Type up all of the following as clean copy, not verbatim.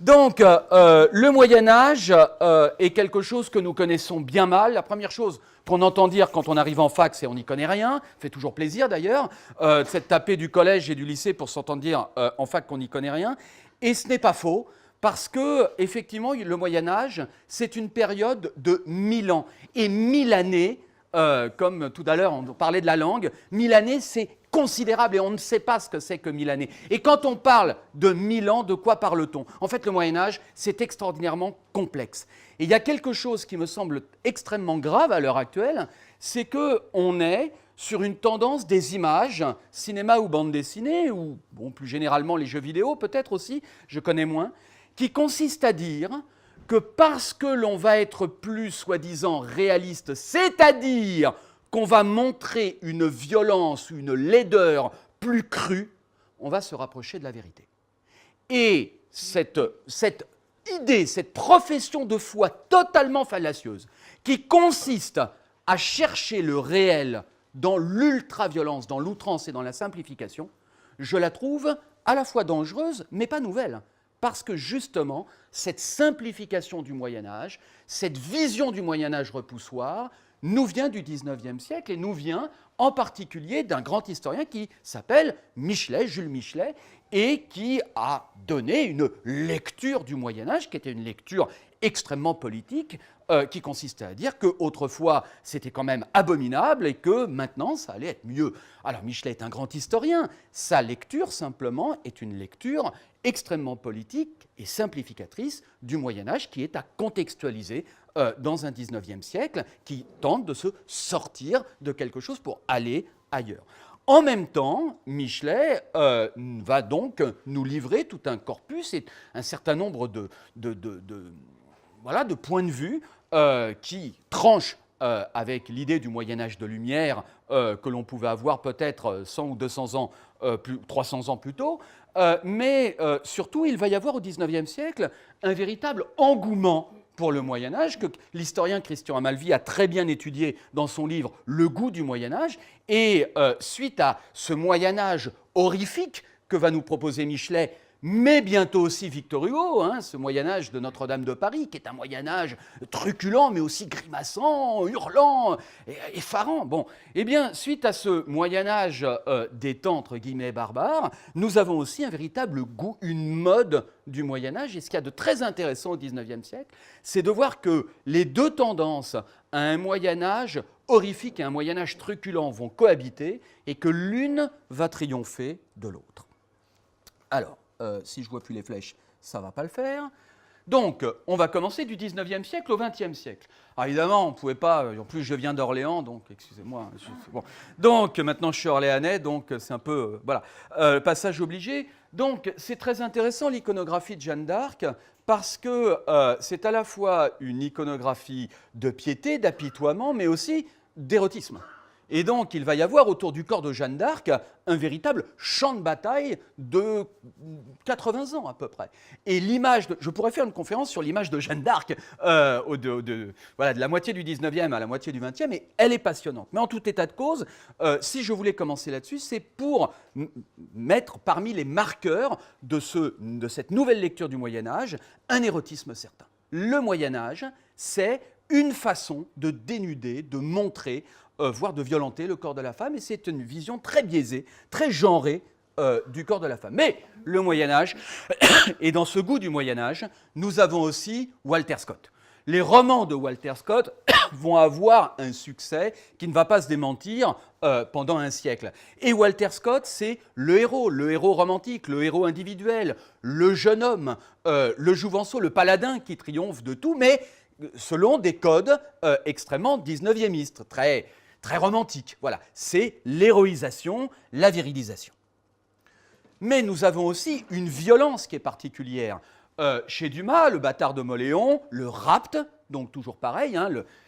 Donc, le Moyen-Âge est quelque chose que nous connaissons bien mal. La première chose qu'on entend dire quand on arrive en fac, c'est on n'y connaît rien. Ça fait toujours plaisir d'ailleurs, c'est de taper du collège et du lycée pour s'entendre dire en fac qu'on n'y connaît rien. Et ce n'est pas faux, parce que, effectivement, le Moyen-Âge, c'est une période de 1000 ans. Et 1000 années, comme tout à l'heure on parlait de la langue, 1000 années, c'est considérable et on ne sait pas ce que c'est que 1000 années. Et quand on parle de 1000 ans, de quoi parle-t-on? En fait, le Moyen-Âge, c'est extraordinairement complexe. Et il y a quelque chose qui me semble extrêmement grave à l'heure actuelle, c'est qu'on est sur une tendance des images, cinéma ou bande dessinée, ou bon, plus généralement les jeux vidéo peut-être aussi, je connais moins, qui consiste à dire que parce que l'on va être plus soi-disant réaliste, c'est-à-dire qu'on va montrer une violence ou une laideur plus crue, on va se rapprocher de la vérité. Et cette idée, cette profession de foi totalement fallacieuse, qui consiste à chercher le réel dans l'ultra-violence, dans l'outrance et dans la simplification, je la trouve à la fois dangereuse, mais pas nouvelle. Parce que justement, cette simplification du Moyen-Âge, cette vision du Moyen-Âge repoussoir, nous vient du XIXe siècle et nous vient en particulier d'un grand historien qui s'appelle Michelet, Jules Michelet, et qui a donné une lecture du Moyen-Âge qui était une lecture extrêmement politique, qui consistait à dire qu'autrefois c'était quand même abominable et que maintenant ça allait être mieux. Alors Michelet est un grand historien, sa lecture simplement est une lecture extrêmement politique et simplificatrice du Moyen-Âge qui est à contextualiser dans un XIXe siècle qui tente de se sortir de quelque chose pour aller ailleurs. En même temps, Michelet va donc nous livrer tout un corpus et un certain nombre de points de vue qui tranchent avec l'idée du Moyen-Âge de lumière que l'on pouvait avoir peut-être 100 ou 200 ans, 300 ans plus tôt, mais surtout, il va y avoir au XIXe siècle un véritable engouement pour le Moyen-Âge, que l'historien Christian Amalvi a très bien étudié dans son livre « Le goût du Moyen-Âge ». Et suite à ce Moyen-Âge horrifique que va nous proposer Michelet, mais bientôt aussi Victor Hugo, ce Moyen-Âge de Notre-Dame de Paris, qui est un Moyen-Âge truculent, mais aussi grimaçant, hurlant, effarant. Bon, eh bien, suite à ce Moyen-Âge des temps, entre guillemets, barbares, nous avons aussi un véritable goût, une mode du Moyen-Âge. Et ce qu'il y a de très intéressant au XIXe siècle, c'est de voir que les deux tendances à un Moyen-Âge horrifique et un Moyen-Âge truculent vont cohabiter et que l'une va triompher de l'autre. Alors, si je ne vois plus les flèches, ça ne va pas le faire. Donc, on va commencer du XIXe siècle au XXe siècle. Alors, évidemment, on ne pouvait pas... En plus, je viens d'Orléans, donc, excusez-moi. Bon. Donc, maintenant, je suis orléanais, donc c'est un peu... passage obligé. Donc, c'est très intéressant, l'iconographie de Jeanne d'Arc, parce que c'est à la fois une iconographie de piété, d'apitoiement, mais aussi d'érotisme. Et donc, il va y avoir autour du corps de Jeanne d'Arc un véritable champ de bataille de 80 ans à peu près. Et l'image, je pourrais faire une conférence sur l'image de Jeanne d'Arc de la moitié du 19e à la moitié du 20e, et elle est passionnante. Mais en tout état de cause, si je voulais commencer là-dessus, c'est pour mettre parmi les marqueurs de cette nouvelle lecture du Moyen-Âge un érotisme certain. Le Moyen-Âge, c'est une façon de dénuder, de montrer, voire de violenter le corps de la femme, et c'est une vision très biaisée, très genrée du corps de la femme. Mais le Moyen-Âge, et dans ce goût du Moyen-Âge, nous avons aussi Walter Scott. Les romans de Walter Scott vont avoir un succès qui ne va pas se démentir pendant un siècle. Et Walter Scott, c'est le héros romantique, le héros individuel, le jeune homme, le jouvenceau, le paladin qui triomphe de tout, mais selon des codes extrêmement 19e, très romantiques. Voilà, c'est l'héroïsation, la virilisation. Mais nous avons aussi une violence qui est particulière. Chez Dumas, le bâtard de Mauléon, le rapt, donc toujours pareil,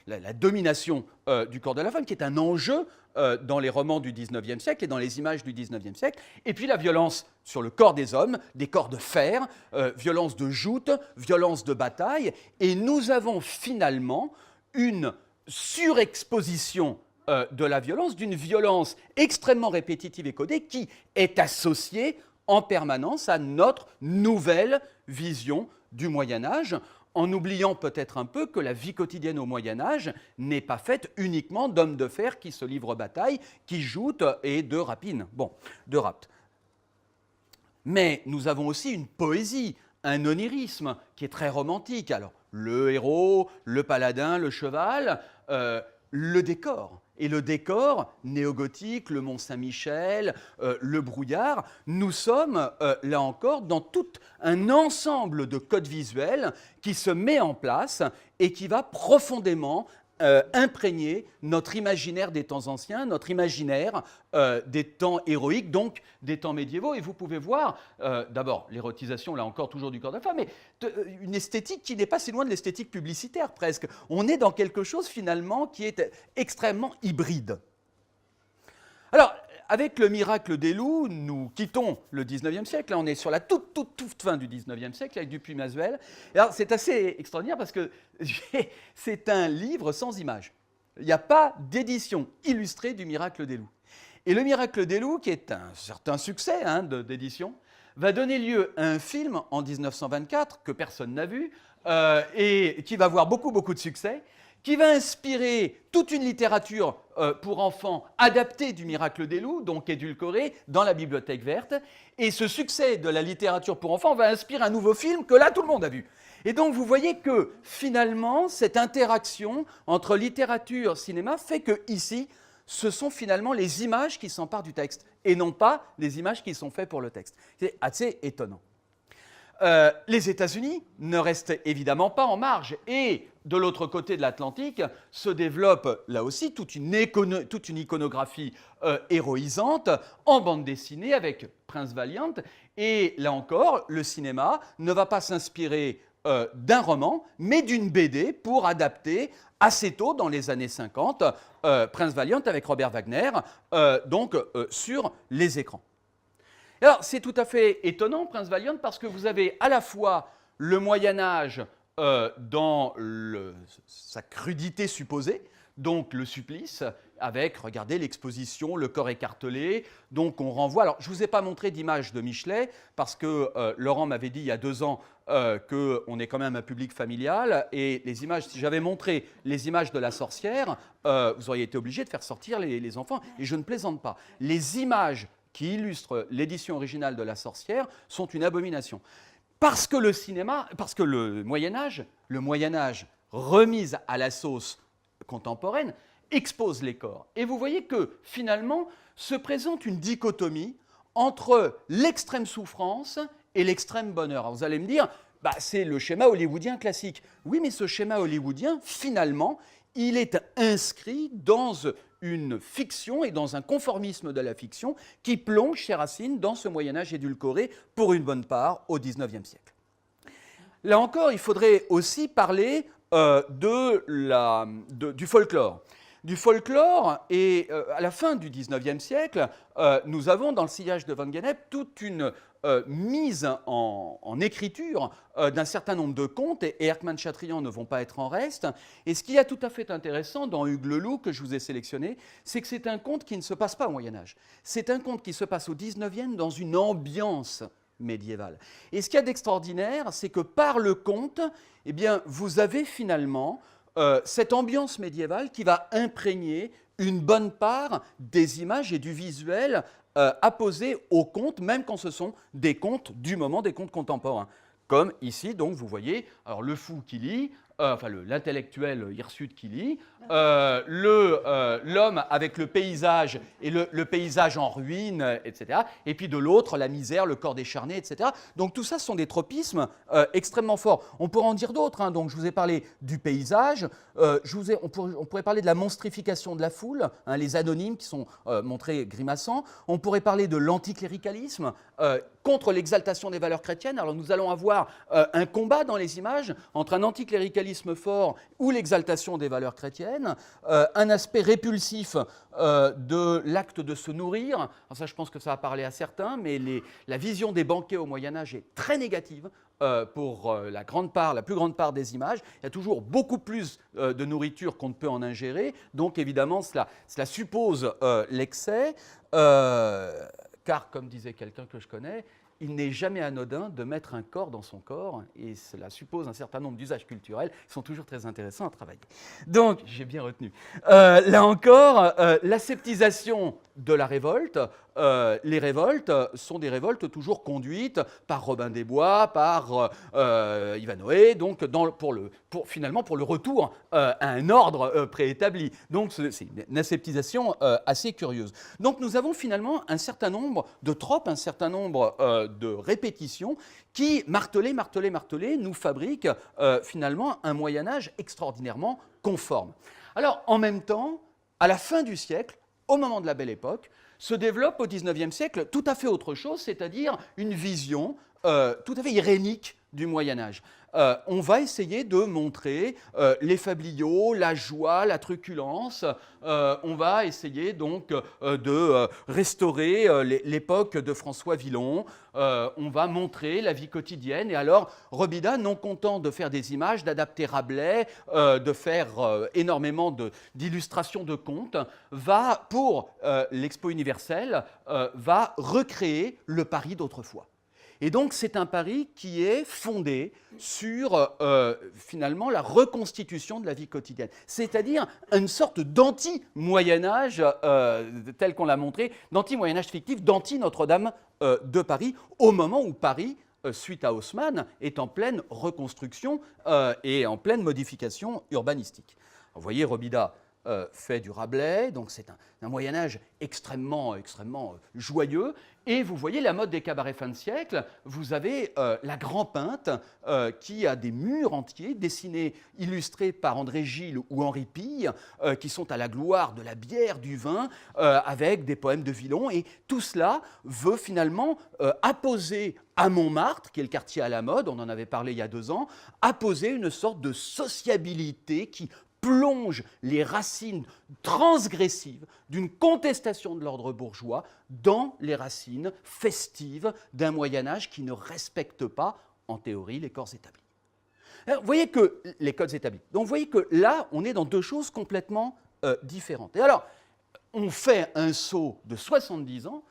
la domination du corps de la femme, qui est un enjeu dans les romans du XIXe siècle et dans les images du XIXe siècle, et puis la violence sur le corps des hommes, des corps de fer, violence de joute, violence de bataille, et nous avons finalement une surexposition de la violence, d'une violence extrêmement répétitive et codée qui est associée en permanence à notre nouvelle vision du Moyen-Âge, en oubliant peut-être un peu que la vie quotidienne au Moyen-Âge n'est pas faite uniquement d'hommes de fer qui se livrent bataille, qui joutent et de rapines. Bon, de raptes. Mais nous avons aussi une poésie, un onirisme qui est très romantique. Alors, le héros, le paladin, le cheval, le décor. Et le décor néogothique, le Mont Saint-Michel, le brouillard, nous sommes là encore dans tout un ensemble de codes visuels qui se met en place et qui va profondément imprégner notre imaginaire des temps anciens, notre imaginaire des temps héroïques, donc des temps médiévaux. Et vous pouvez voir, d'abord, l'érotisation, là encore, toujours du corps de la femme, mais une esthétique qui n'est pas si loin de l'esthétique publicitaire, presque. On est dans quelque chose, finalement, qui est extrêmement hybride. Alors, avec le miracle des loups, nous quittons le 19e siècle. Là, on est sur la toute fin du 19e siècle avec Dupuy-Massuel. Alors, c'est assez extraordinaire parce que c'est un livre sans images. Il n'y a pas d'édition illustrée du miracle des loups. Et le miracle des loups, qui est un certain succès d'édition, va donner lieu à un film en 1924 que personne n'a vu et qui va avoir beaucoup de succès, qui va inspirer toute une littérature pour enfants adaptée du miracle des loups, donc édulcorée, dans la Bibliothèque verte. Et ce succès de la littérature pour enfants va inspirer un nouveau film que là, tout le monde a vu. Et donc, vous voyez que finalement, cette interaction entre littérature et cinéma fait que ici, ce sont finalement les images qui s'emparent du texte et non pas les images qui sont faites pour le texte. C'est assez étonnant. Les États-Unis ne restent évidemment pas en marge et de l'autre côté de l'Atlantique se développe là aussi toute une iconographie héroïsante en bande dessinée avec Prince Valiant et là encore le cinéma ne va pas s'inspirer d'un roman mais d'une BD pour adapter assez tôt dans les années 50 Prince Valiant avec Robert Wagner sur les écrans. Alors, c'est tout à fait étonnant, Prince Valiant, parce que vous avez à la fois le Moyen-Âge dans sa crudité supposée, donc le supplice, avec, regardez, l'exposition, le corps écartelé, donc on renvoie... Alors, je ne vous ai pas montré d'image de Michelet, parce que Laurent m'avait dit il y a 2 ans qu'on est quand même un public familial, et les images, si j'avais montré les images de la sorcière, vous auriez été obligé de faire sortir les enfants, et je ne plaisante pas. Les images qui illustrent l'édition originale de La Sorcière sont une abomination. Parce que le cinéma, parce que le Moyen-Âge, remise à la sauce contemporaine, expose les corps. Et vous voyez que finalement se présente une dichotomie entre l'extrême souffrance et l'extrême bonheur. Alors vous allez me dire, c'est le schéma hollywoodien classique. Oui, mais ce schéma hollywoodien, finalement, il est inscrit dans une fiction et dans un conformisme de la fiction qui plonge ses racines dans ce Moyen-Âge édulcoré pour une bonne part au XIXe siècle. Là encore, il faudrait aussi parler du folklore. Du folklore, et à la fin du XIXe siècle, nous avons dans le sillage de Van Gennep toute une mise en écriture d'un certain nombre de contes, et Erckmann Chatrian ne vont pas être en reste. Et ce qui est tout à fait intéressant dans Hugues le Loup, que je vous ai sélectionné, c'est que c'est un conte qui ne se passe pas au Moyen-Âge. C'est un conte qui se passe au XIXe dans une ambiance médiévale. Et ce qu'il y a d'extraordinaire, c'est que par le conte, eh bien, vous avez finalement cette ambiance médiévale qui va imprégner une bonne part des images et du visuel apposés aux contes, même quand ce sont des contes du moment, des contes contemporains. Comme ici, donc, vous voyez, alors, le fou qui lit, l'intellectuel hirsute qui lit, l'homme avec le paysage et le paysage en ruine, etc. Et puis de l'autre, la misère, le corps décharné, etc. Donc tout ça, ce sont des tropismes extrêmement forts. On pourrait en dire d'autres. Donc je vous ai parlé du paysage, on pourrait parler de la monstrification de la foule, les anonymes qui sont montrés grimaçants. On pourrait parler de l'anticléricalisme contre l'exaltation des valeurs chrétiennes. Alors nous allons avoir un combat dans les images entre un anticléricalisme fort ou l'exaltation des valeurs chrétiennes, un aspect répulsif de l'acte de se nourrir. Alors ça, je pense que ça va parler à certains, mais la vision des banquets au Moyen-Âge est très négative pour la plus grande part des images. Il y a toujours beaucoup plus de nourriture qu'on ne peut en ingérer, donc évidemment, cela suppose l'excès. car, comme disait quelqu'un que je connais, il n'est jamais anodin de mettre un corps dans son corps, et cela suppose un certain nombre d'usages culturels qui sont toujours très intéressants à travailler. Donc, j'ai bien retenu. Là encore, l'aseptisation de la révolte, les révoltes sont des révoltes toujours conduites par Robin des Bois, par Ivanhoe, donc finalement pour le retour à un ordre préétabli. Donc c'est une aseptisation assez curieuse. Donc nous avons finalement un certain nombre de tropes, un certain nombre de répétitions qui, martelées, nous fabriquent finalement un Moyen-Âge extraordinairement conforme. Alors en même temps, à la fin du siècle, au moment de la Belle Époque, se développe au XIXe siècle tout à fait autre chose, c'est-à-dire une vision tout à fait irénique du Moyen-Âge. On va essayer de montrer les fabliaux, la joie, la truculence. On va essayer donc de restaurer l'époque de François Villon. On va montrer la vie quotidienne. Et alors, Robida, non content de faire des images, d'adapter Rabelais, de faire énormément d'illustrations de contes, va, pour l'Expo universelle, va recréer le Paris d'autrefois. Et donc, c'est un Paris qui est fondé sur, finalement, la reconstitution de la vie quotidienne. C'est-à-dire une sorte d'anti-Moyen-Âge, tel qu'on l'a montré, d'anti-Moyen-Âge fictif, d'anti-Notre-Dame de Paris, au moment où Paris, suite à Haussmann, est en pleine reconstruction et en pleine modification urbanistique. Vous voyez, Robida fait du Rabelais, donc c'est un Moyen-Âge extrêmement joyeux. Et vous voyez la mode des cabarets fin de siècle, vous avez la Grand-Pinte qui a des murs entiers dessinés, illustrés par André Gide ou Henri Pille, qui sont à la gloire de la bière, du vin, avec des poèmes de Villon. Et tout cela veut finalement apposer à Montmartre, qui est le quartier à la mode, on en avait parlé il y a 2 ans, apposer une sorte de sociabilité qui plonge les racines transgressives d'une contestation de l'ordre bourgeois dans les racines festives d'un Moyen-Âge qui ne respecte pas, en théorie, les corps établis. Alors, vous voyez que les codes établis. Donc, vous voyez que là, on est dans 2 choses complètement différentes. Et alors, on fait un saut de 70 ans.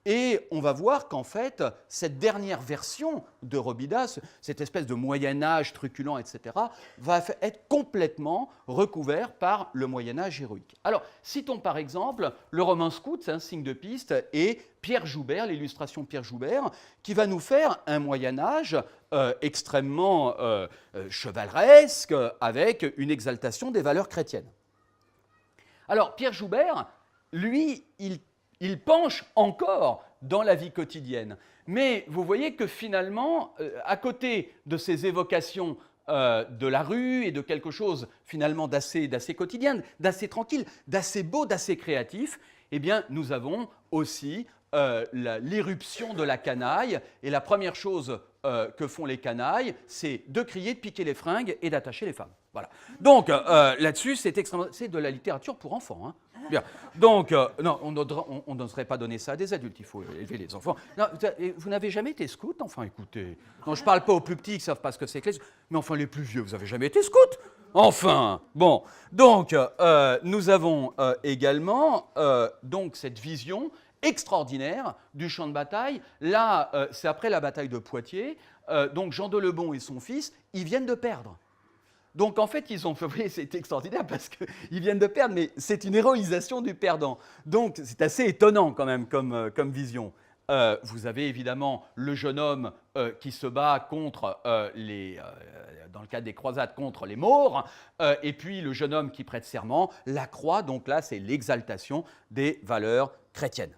Et on va voir qu'en fait, cette dernière version de Robida, cette espèce de Moyen-Âge truculent, etc., va être complètement recouvert par le Moyen-Âge héroïque. Alors, citons par exemple le roman Scout, c'est un signe de piste, et Pierre Joubert, l'illustration Pierre Joubert, qui va nous faire un Moyen-Âge extrêmement chevaleresque, avec une exaltation des valeurs chrétiennes. Alors, Pierre Joubert, lui, il penche encore dans la vie quotidienne. Mais vous voyez que finalement, à côté de ces évocations de la rue et de quelque chose finalement d'assez quotidien, d'assez tranquille, d'assez beau, d'assez créatif, eh bien, nous avons aussi l'irruption de la canaille. Et la première chose que font les canailles, c'est de crier, de piquer les fringues et d'attacher les femmes. Voilà. Donc là-dessus, c'est de la littérature pour enfants. Hein. Bien. Donc, non, on n'oserait pas donner ça à des adultes, il faut élever les enfants. Non, vous n'avez jamais été scout? Enfin, écoutez, non, je ne parle pas aux plus petits qui ne savent pas ce que c'est que les... Mais enfin, les plus vieux, vous n'avez jamais été scout? Enfin, bon. Donc, nous avons également donc cette vision extraordinaire du champ de bataille. Là, c'est après la bataille de Poitiers. Donc, Jean de Lebon et son fils, ils viennent de perdre. Donc en fait, c'est extraordinaire parce qu'ils viennent de perdre, mais c'est une héroïsation du perdant. Donc c'est assez étonnant quand même comme vision. Vous avez évidemment le jeune homme qui se bat contre dans le cadre des croisades, contre les Maures, et puis le jeune homme qui prête serment, la croix, donc là c'est l'exaltation des valeurs chrétiennes.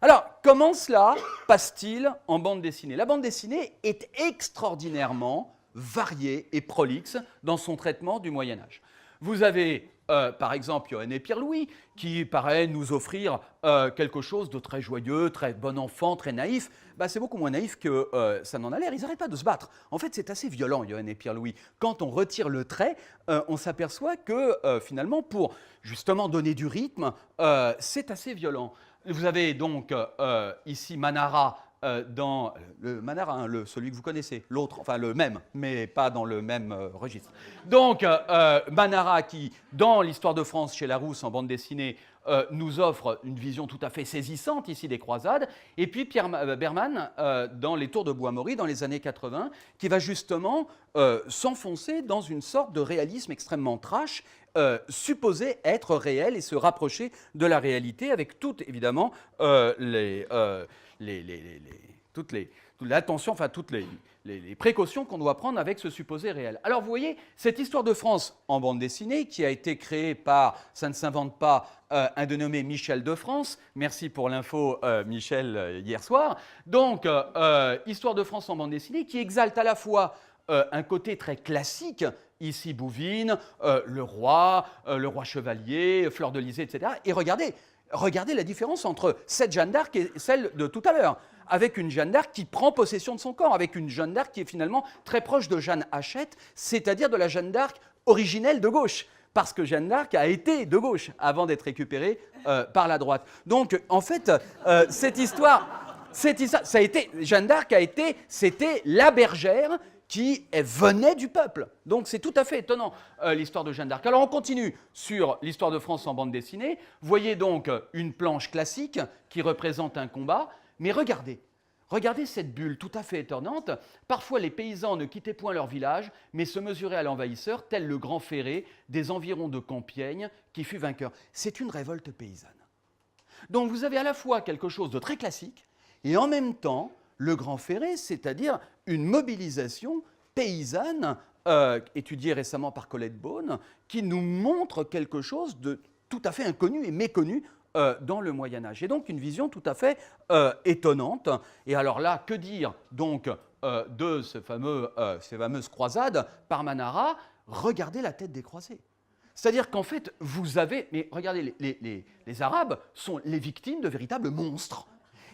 Alors, comment cela passe-t-il en bande dessinée? La bande dessinée est extraordinairement variée et prolixe dans son traitement du Moyen-Âge. Vous avez, par exemple, Johann et Pierre-Louis, qui paraît nous offrir quelque chose de très joyeux, très bon enfant, très naïf. Ben, c'est beaucoup moins naïf que ça n'en a l'air. Ils n'arrêtent pas de se battre. En fait, c'est assez violent, Johann et Pierre-Louis. Quand on retire le trait, on s'aperçoit que, finalement, pour justement donner du rythme, c'est assez violent. Vous avez donc ici Manara, dans le Manara, hein, celui que vous connaissez, l'autre, enfin le même, mais pas dans le même registre. Donc Manara qui, dans l'Histoire de France chez Larousse en bande dessinée, nous offre une vision tout à fait saisissante ici des croisades, et puis Pierre Berman dans Les Tours de Bois-Maury dans les années 80, qui va justement s'enfoncer dans une sorte de réalisme extrêmement trash, supposé être réel et se rapprocher de la réalité, avec toutes évidemment l'attention, enfin toutes les précautions qu'on doit prendre avec ce supposé réel. Alors vous voyez, cette histoire de France en bande dessinée qui a été créée par, ça ne s'invente pas, un dénommé Michel de France. Merci pour l'info, Michel, hier soir. Donc, histoire de France en bande dessinée qui exalte à la fois un côté très classique, ici Bouvines, le roi chevalier, Fleur de Lysée, etc. Et regardez la différence entre cette Jeanne d'Arc et celle de tout à l'heure, avec une Jeanne d'Arc qui prend possession de son corps, avec une Jeanne d'Arc qui est finalement très proche de Jeanne Hachette, c'est-à-dire de la Jeanne d'Arc originelle de gauche, parce que Jeanne d'Arc a été de gauche avant d'être récupérée par la droite. Donc, en fait, cette histoire, ça a été, Jeanne d'Arc c'était la bergère qui venait du peuple. Donc c'est tout à fait étonnant, l'histoire de Jeanne d'Arc. Alors on continue sur l'histoire de France en bande dessinée. Vous voyez donc une planche classique qui représente un combat, mais regardez cette bulle tout à fait étonnante. Parfois les paysans ne quittaient point leur village, mais se mesuraient à l'envahisseur, tel le grand Ferré des environs de Compiègne qui fut vainqueur. C'est une révolte paysanne. Donc vous avez à la fois quelque chose de très classique, et en même temps, le Grand Ferré, c'est-à-dire une mobilisation paysanne, étudiée récemment par Colette Beaune, qui nous montre quelque chose de tout à fait inconnu et méconnu dans le Moyen-Âge. Et donc une vision tout à fait étonnante. Et alors là, que dire donc de ces fameuses croisades par Manara? Regardez la tête des croisés. C'est-à-dire qu'en fait, vous avez... Mais regardez, les Arabes sont les victimes de véritables monstres.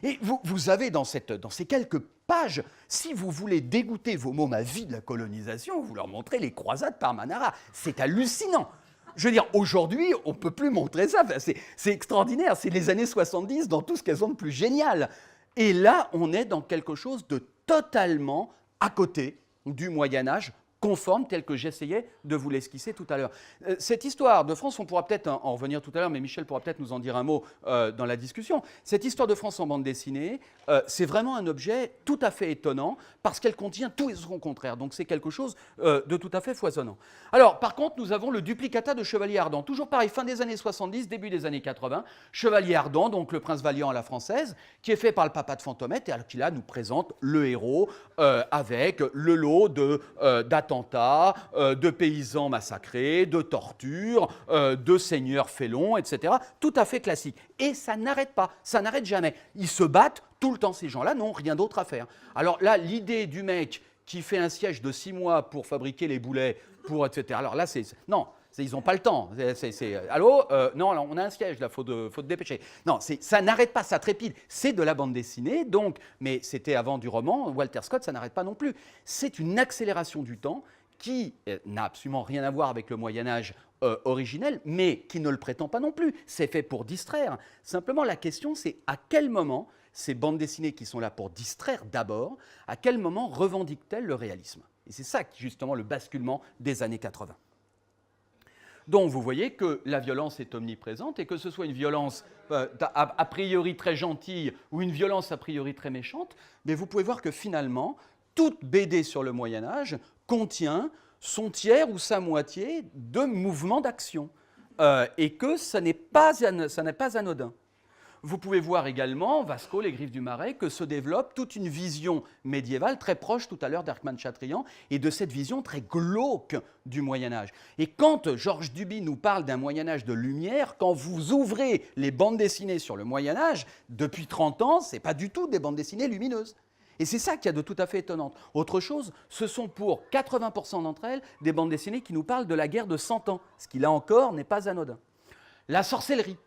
Et vous avez dans ces quelques pages, si vous voulez dégoûter vos mômes à vie de la colonisation, vous leur montrez les croisades par Manara. C'est hallucinant. Je veux dire, aujourd'hui, on ne peut plus montrer ça. Enfin, c'est extraordinaire. C'est les années 70 dans tout ce qu'elles ont de plus génial. Et là, on est dans quelque chose de totalement à côté du Moyen-Âge, conforme, tel que j'essayais de vous l'esquisser tout à l'heure. Cette histoire de France, on pourra peut-être en revenir tout à l'heure, mais Michel pourra peut-être nous en dire un mot dans la discussion. Cette histoire de France en bande dessinée, c'est vraiment un objet tout à fait étonnant, parce qu'elle contient tout et son contraire. Donc c'est quelque chose de tout à fait foisonnant. Alors, par contre, nous avons le duplicata de Chevalier Ardent. Toujours pareil, fin des années 70, début des années 80. Chevalier Ardent, donc le prince Valiant à la française, qui est fait par le papa de Fantomette, et qui là nous présente le héros avec le lot d'attentats, de paysans massacrés, de tortures, de seigneurs félons, etc. Tout à fait classique. Et ça n'arrête pas, ça n'arrête jamais. Ils se battent tout le temps. Ces gens-là n'ont rien d'autre à faire. Alors là, l'idée du mec qui fait un siège de 6 mois pour fabriquer les boulets, etc. Alors là, non, ils n'ont pas le temps. Allô, non, on a un siège, là, faut te dépêcher. Non, ça n'arrête pas, ça trépide. C'est de la bande dessinée, donc, mais c'était avant du roman. Walter Scott, ça n'arrête pas non plus. C'est une accélération du temps qui n'a absolument rien à voir avec le Moyen-Âge originel, mais qui ne le prétend pas non plus. C'est fait pour distraire. Simplement, la question, c'est à quel moment ces bandes dessinées qui sont là pour distraire d'abord, à quel moment revendiquent-elles le réalisme? Et c'est ça, justement, le basculement des années 80. Donc vous voyez que la violence est omniprésente, et que ce soit une violence a priori très gentille ou une violence a priori très méchante, mais vous pouvez voir que finalement, toute BD sur le Moyen-Âge contient son tiers ou sa moitié de mouvements d'action, et que ça n'est pas anodin. Vous pouvez voir également, Vasco, Les Griffes du Marais, que se développe toute une vision médiévale très proche tout à l'heure d'Erckmann-Chatrian et de cette vision très glauque du Moyen-Âge. Et quand Georges Duby nous parle d'un Moyen-Âge de lumière, quand vous ouvrez les bandes dessinées sur le Moyen-Âge, depuis 30 ans, ce n'est pas du tout des bandes dessinées lumineuses. Et c'est ça qu'il y a de tout à fait étonnant. Autre chose, ce sont pour 80% d'entre elles des bandes dessinées qui nous parlent de la guerre de 100 ans, ce qui là encore n'est pas anodin. La sorcellerie.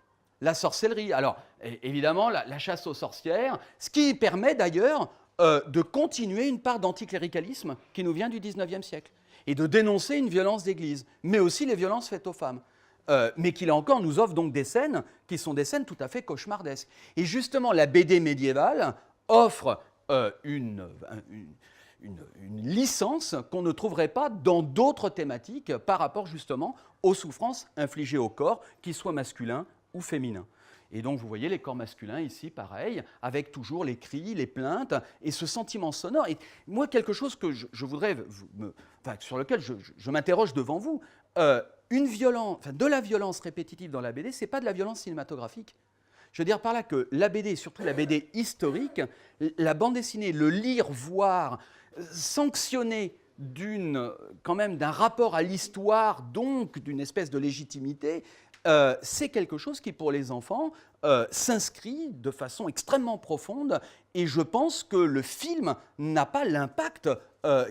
Alors évidemment, la chasse aux sorcières, ce qui permet d'ailleurs de continuer une part d'anticléricalisme qui nous vient du XIXe siècle, et de dénoncer une violence d'église, mais aussi les violences faites aux femmes. Mais qui là encore nous offre donc des scènes qui sont des scènes tout à fait cauchemardesques. Et justement, la BD médiévale offre une licence qu'on ne trouverait pas dans d'autres thématiques par rapport justement aux souffrances infligées au corps, qu'ils soient masculins ou féminin. Et donc, vous voyez les corps masculins ici, pareil, avec toujours les cris, les plaintes et ce sentiment sonore. Et moi, quelque chose que je voudrais, sur lequel je m'interroge devant vous, de la violence répétitive dans la BD, ce n'est pas de la violence cinématographique. Je veux dire par là que la BD, surtout la BD historique, la bande dessinée, le lire, voir, sanctionner quand même d'un rapport à l'histoire, donc d'une espèce de légitimité, c'est quelque chose qui, pour les enfants, s'inscrit de façon extrêmement profonde. Et je pense que le film n'a pas l'impact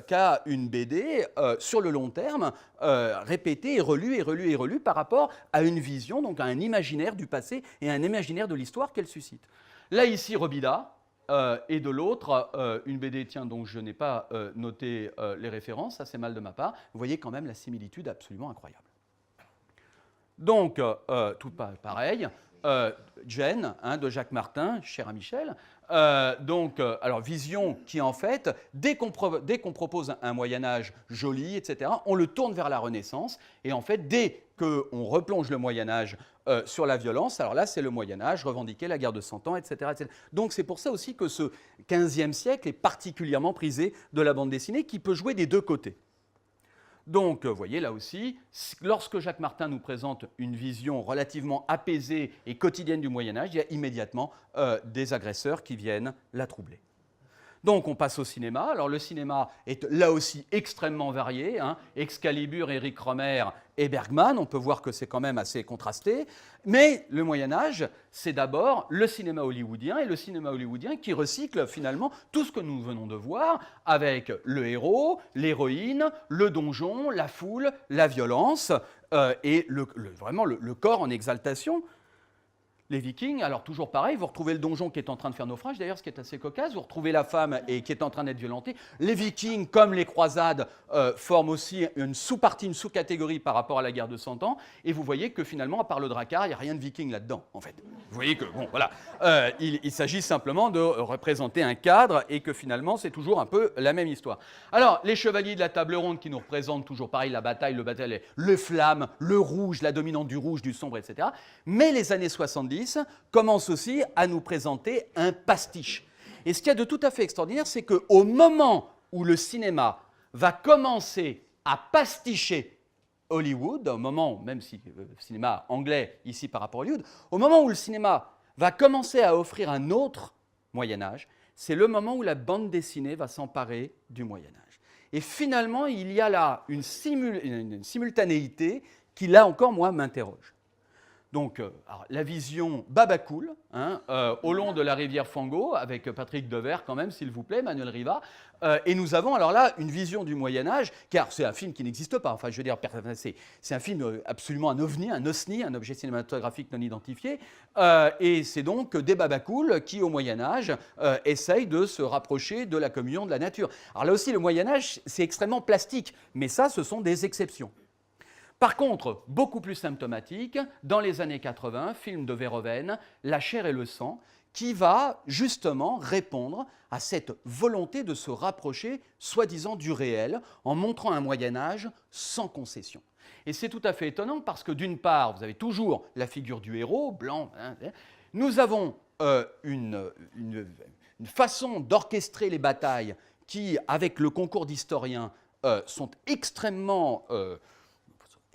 qu'a une BD sur le long terme, répétée et relue et relue et relue par rapport à une vision, donc à un imaginaire du passé et à un imaginaire de l'histoire qu'elle suscite. Là, ici, Robida. Et de l'autre, une BD, tiens, dont je n'ai pas noté les références, ça c'est mal de ma part. Vous voyez quand même la similitude absolument incroyable. Donc, tout pareil, Jane, de Jacques Martin, cher à Michel. Alors, vision qui, en fait, dès qu'on propose un Moyen-Âge joli, etc., on le tourne vers la Renaissance. Et en fait, dès qu'on replonge le Moyen-Âge sur la violence, alors là, c'est le Moyen-Âge, revendiquer la guerre de 100 ans, etc., etc. Donc, c'est pour ça aussi que ce XVe siècle est particulièrement prisé de la bande dessinée, qui peut jouer des deux côtés. Donc, vous voyez, là aussi, lorsque Jacques Martin nous présente une vision relativement apaisée et quotidienne du Moyen-Âge, il y a immédiatement des agresseurs qui viennent la troubler. Donc, on passe au cinéma. Alors, le cinéma est là aussi extrêmement varié. Excalibur, Éric Rohmer et Bergman. On peut voir que c'est quand même assez contrasté. Mais le Moyen-Âge, c'est d'abord le cinéma hollywoodien, et le cinéma hollywoodien qui recycle finalement tout ce que nous venons de voir avec le héros, l'héroïne, le donjon, la foule, la violence et vraiment le corps en exaltation. Les Vikings, alors toujours pareil, vous retrouvez le donjon qui est en train de faire naufrage, d'ailleurs, ce qui est assez cocasse, vous retrouvez la femme et qui est en train d'être violentée. Les Vikings, comme les croisades, forment aussi une sous-partie, une sous-catégorie par rapport à la guerre de 100 ans, et vous voyez que finalement, à part le dracard, il n'y a rien de viking là-dedans, en fait. Vous voyez que, bon, voilà, il s'agit simplement de représenter un cadre, et que finalement, c'est toujours un peu la même histoire. Alors, les chevaliers de la table ronde qui nous représentent toujours pareil, la bataille, le flamme, le rouge, la dominante du rouge, du sombre, etc. Mais les années 70 commence aussi à nous présenter un pastiche. Et ce qu'il y a de tout à fait extraordinaire, c'est qu'au moment où le cinéma va commencer à pasticher Hollywood, au moment, même si le cinéma anglais ici par rapport à Hollywood, au moment où le cinéma va commencer à offrir un autre Moyen-Âge, c'est le moment où la bande dessinée va s'emparer du Moyen-Âge. Et finalement, il y a là une simultanéité qui, là encore, moi, m'interroge. Donc, la vision Babacool, au long de la rivière Fango, avec Patrick Devers quand même, s'il vous plaît, Manuel Riva. Et nous avons alors là une vision du Moyen-Âge, car c'est un film qui n'existe pas. Enfin, je veux dire, c'est un film absolument un ovni, un osni, un objet cinématographique non identifié. Et c'est donc des Babacool qui, au Moyen-Âge, essayent de se rapprocher de la communion de la nature. Alors là aussi, le Moyen-Âge, c'est extrêmement plastique, mais ça, ce sont des exceptions. Par contre, beaucoup plus symptomatique, dans les années 80, film de Verhoeven, La chair et le sang, qui va justement répondre à cette volonté de se rapprocher, soi-disant, du réel, en montrant un Moyen-Âge sans concession. Et c'est tout à fait étonnant parce que d'une part, vous avez toujours la figure du héros, blanc, nous avons une façon d'orchestrer les batailles qui, avec le concours d'historiens, sont extrêmement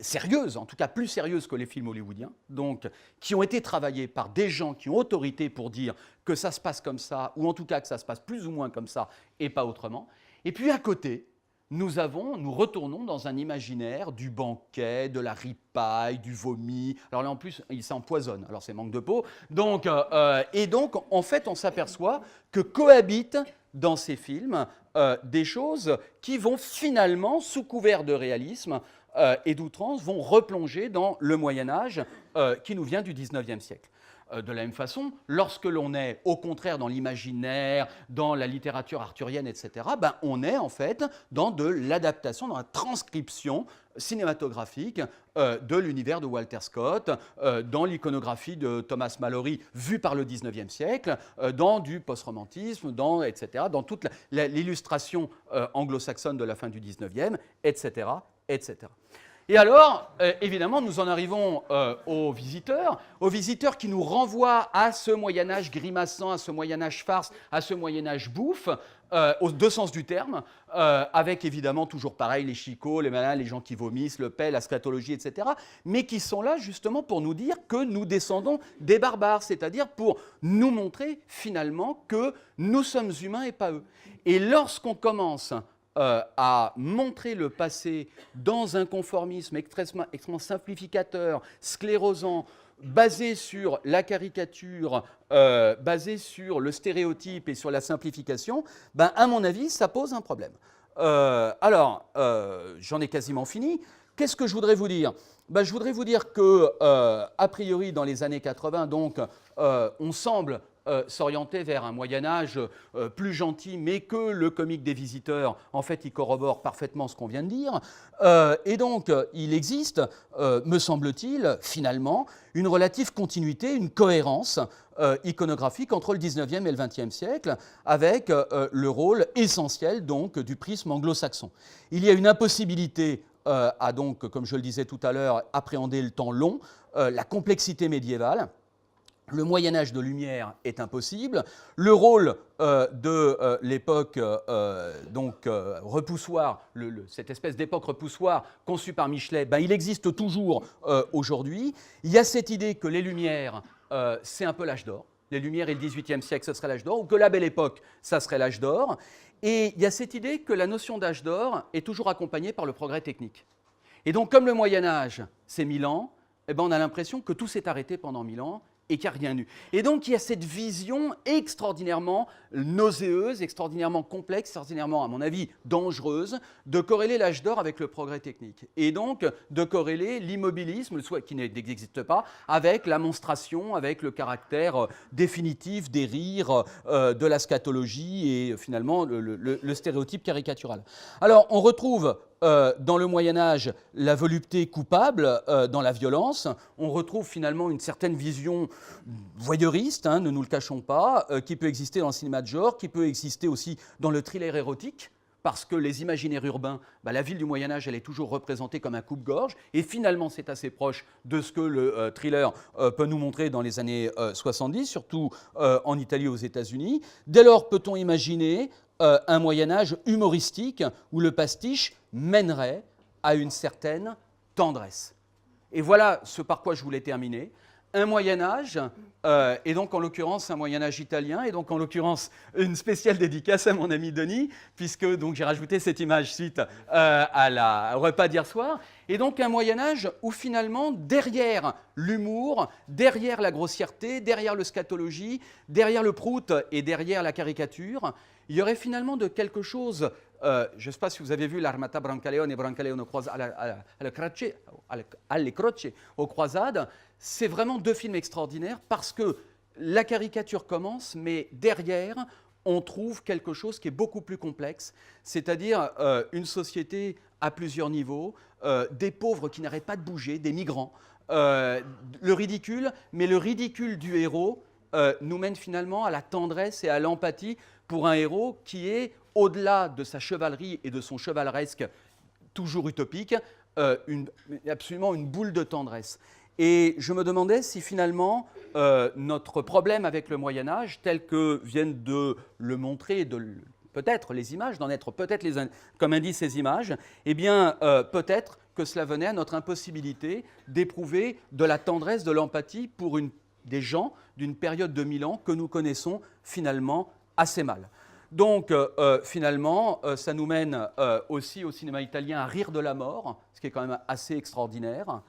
sérieuses, en tout cas plus sérieuses que les films hollywoodiens, donc qui ont été travaillées par des gens qui ont autorité pour dire que ça se passe comme ça, ou en tout cas que ça se passe plus ou moins comme ça, et pas autrement. Et puis à côté, nous retournons dans un imaginaire du banquet, de la ripaille, du vomi. Alors là, en plus, il s'empoisonne, alors c'est manque de peau. Donc, en fait, on s'aperçoit que cohabitent dans ces films des choses qui vont finalement, sous couvert de réalisme, et d'outrance, vont replonger dans le Moyen-Âge qui nous vient du XIXe siècle. De la même façon, lorsque l'on est au contraire dans l'imaginaire, dans la littérature arthurienne, etc., on est en fait dans de l'adaptation, dans la transcription cinématographique de l'univers de Walter Scott, dans l'iconographie de Thomas Malory vue par le XIXe siècle, dans du post-romantisme, etc., dans toute l'illustration anglo-saxonne de la fin du XIXe, etc., etc. Et alors, évidemment, nous en arrivons aux visiteurs qui nous renvoient à ce Moyen-Âge grimaçant, à ce Moyen-Âge farce, à ce Moyen-Âge bouffe, aux deux sens du terme, avec évidemment toujours pareil, les chicots, les malins, les gens qui vomissent, le paix, la scatologie, etc., mais qui sont là justement pour nous dire que nous descendons des barbares, c'est-à-dire pour nous montrer finalement que nous sommes humains et pas eux. Et lorsqu'on commence à montrer le passé dans un conformisme extrêmement simplificateur, sclérosant, basé sur la caricature, basé sur le stéréotype et sur la simplification, ben, à mon avis, ça pose un problème. J'en ai quasiment fini. Qu'est-ce que je voudrais vous dire? Ben, je voudrais vous dire que, a priori, dans les années 80, donc, on semble s'orienter vers un Moyen-Âge plus gentil, mais que le comique des visiteurs, en fait, il corrobore parfaitement ce qu'on vient de dire. Et donc, il existe, me semble-t-il, finalement, une relative continuité, une cohérence iconographique entre le 19e et le 20e siècle, avec le rôle essentiel donc, du prisme anglo-saxon. Il y a une impossibilité à donc, comme je le disais tout à l'heure, appréhender le temps long, la complexité médiévale. Le Moyen-Âge de lumière est impossible. Le rôle de l'époque repoussoir, cette espèce d'époque repoussoir conçue par Michelet, ben, il existe toujours aujourd'hui. Il y a cette idée que les Lumières, c'est un peu l'âge d'or. Les Lumières et le XVIIIe siècle, ce serait l'âge d'or, ou que la Belle Époque, ça serait l'âge d'or. Et il y a cette idée que la notion d'âge d'or est toujours accompagnée par le progrès technique. Et donc, comme le Moyen-Âge, c'est 1000 ans, eh ben, on a l'impression que tout s'est arrêté pendant 1000 ans, et qu'il n'y a rien eu. Et donc, il y a cette vision extraordinairement nauséeuse, extraordinairement complexe, extraordinairement, à mon avis, dangereuse, de corréler l'âge d'or avec le progrès technique. Et donc, de corréler l'immobilisme, qui n'existe pas, avec la monstration, avec le caractère définitif des rires, de la scatologie et finalement le stéréotype caricatural. Alors, on retrouve dans le Moyen-Âge, la volupté coupable dans la violence. On retrouve finalement une certaine vision voyeuriste, hein, ne nous le cachons pas, qui peut exister dans le cinéma de genre, qui peut exister aussi dans le thriller érotique, parce que les imaginaires urbains, bah, la ville du Moyen-Âge, elle est toujours représentée comme un coupe-gorge, et finalement, c'est assez proche de ce que le thriller peut nous montrer dans les années 70, surtout en Italie et aux États-Unis. Dès lors, peut-on imaginer un Moyen-Âge humoristique où le pastiche mènerait à une certaine tendresse. Et voilà ce par quoi je voulais terminer. Un Moyen-Âge, et donc en l'occurrence un Moyen-Âge italien, et donc en l'occurrence une spéciale dédicace à mon ami Denis, puisque donc j'ai rajouté cette image suite au repas d'hier soir. Et donc un Moyen-Âge où finalement, derrière l'humour, derrière la grossièreté, derrière le scatologie, derrière le prout et derrière la caricature, il y aurait finalement de quelque chose, je ne sais pas si vous avez vu l'Armata Brancaleone et Brancaleone alle Croce aux croisades, c'est vraiment deux films extraordinaires parce que la caricature commence, mais derrière, on trouve quelque chose qui est beaucoup plus complexe, c'est-à-dire une société à plusieurs niveaux, des pauvres qui n'arrêtent pas de bouger, des migrants, le ridicule, mais le ridicule du héros nous mène finalement à la tendresse et à l'empathie pour un héros qui est, au-delà de sa chevalerie et de son chevaleresque toujours utopique, absolument une boule de tendresse. Et je me demandais si finalement notre problème avec le Moyen-Âge, tel que viennent de le montrer, peut-être les images, d'en être peut-être comme indice ces images, eh bien peut-être que cela venait à notre impossibilité d'éprouver de la tendresse, de l'empathie pour des gens d'une période de 1000 ans que nous connaissons finalement assez mal. Donc finalement, ça nous mène aussi au cinéma italien à rire de la mort, ce qui est quand même assez extraordinaire.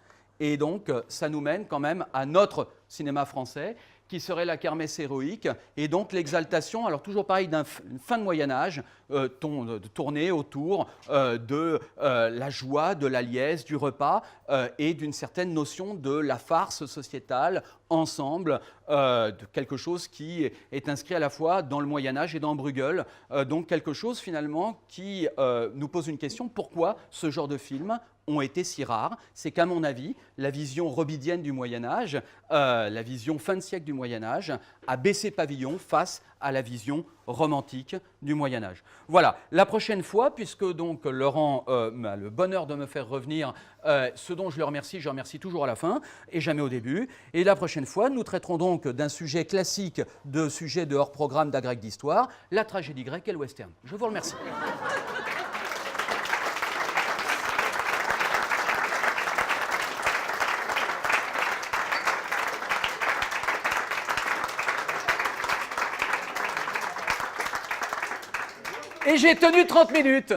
Et donc, ça nous mène quand même à notre cinéma français, qui serait la kermesse héroïque, et donc l'exaltation, alors toujours pareil, d'une fin de Moyen-Âge, tournée autour de la joie, de la liesse, du repas, et d'une certaine notion de la farce sociétale, ensemble, de quelque chose qui est inscrit à la fois dans le Moyen-Âge et dans Bruegel, donc quelque chose finalement qui nous pose une question, pourquoi ce genre de film ont été si rares? C'est qu'à mon avis, la vision robidienne du Moyen-Âge, la vision fin de siècle du Moyen-Âge, a baissé pavillon face à la vision romantique du Moyen-Âge. Voilà, la prochaine fois, puisque donc Laurent a le bonheur de me faire revenir, ce dont je remercie toujours à la fin et jamais au début. Et la prochaine fois, nous traiterons donc d'un sujet classique, de sujet de hors-programme d'agrég d'histoire, la tragédie grecque et le western. Je vous remercie. Et j'ai tenu 30 minutes.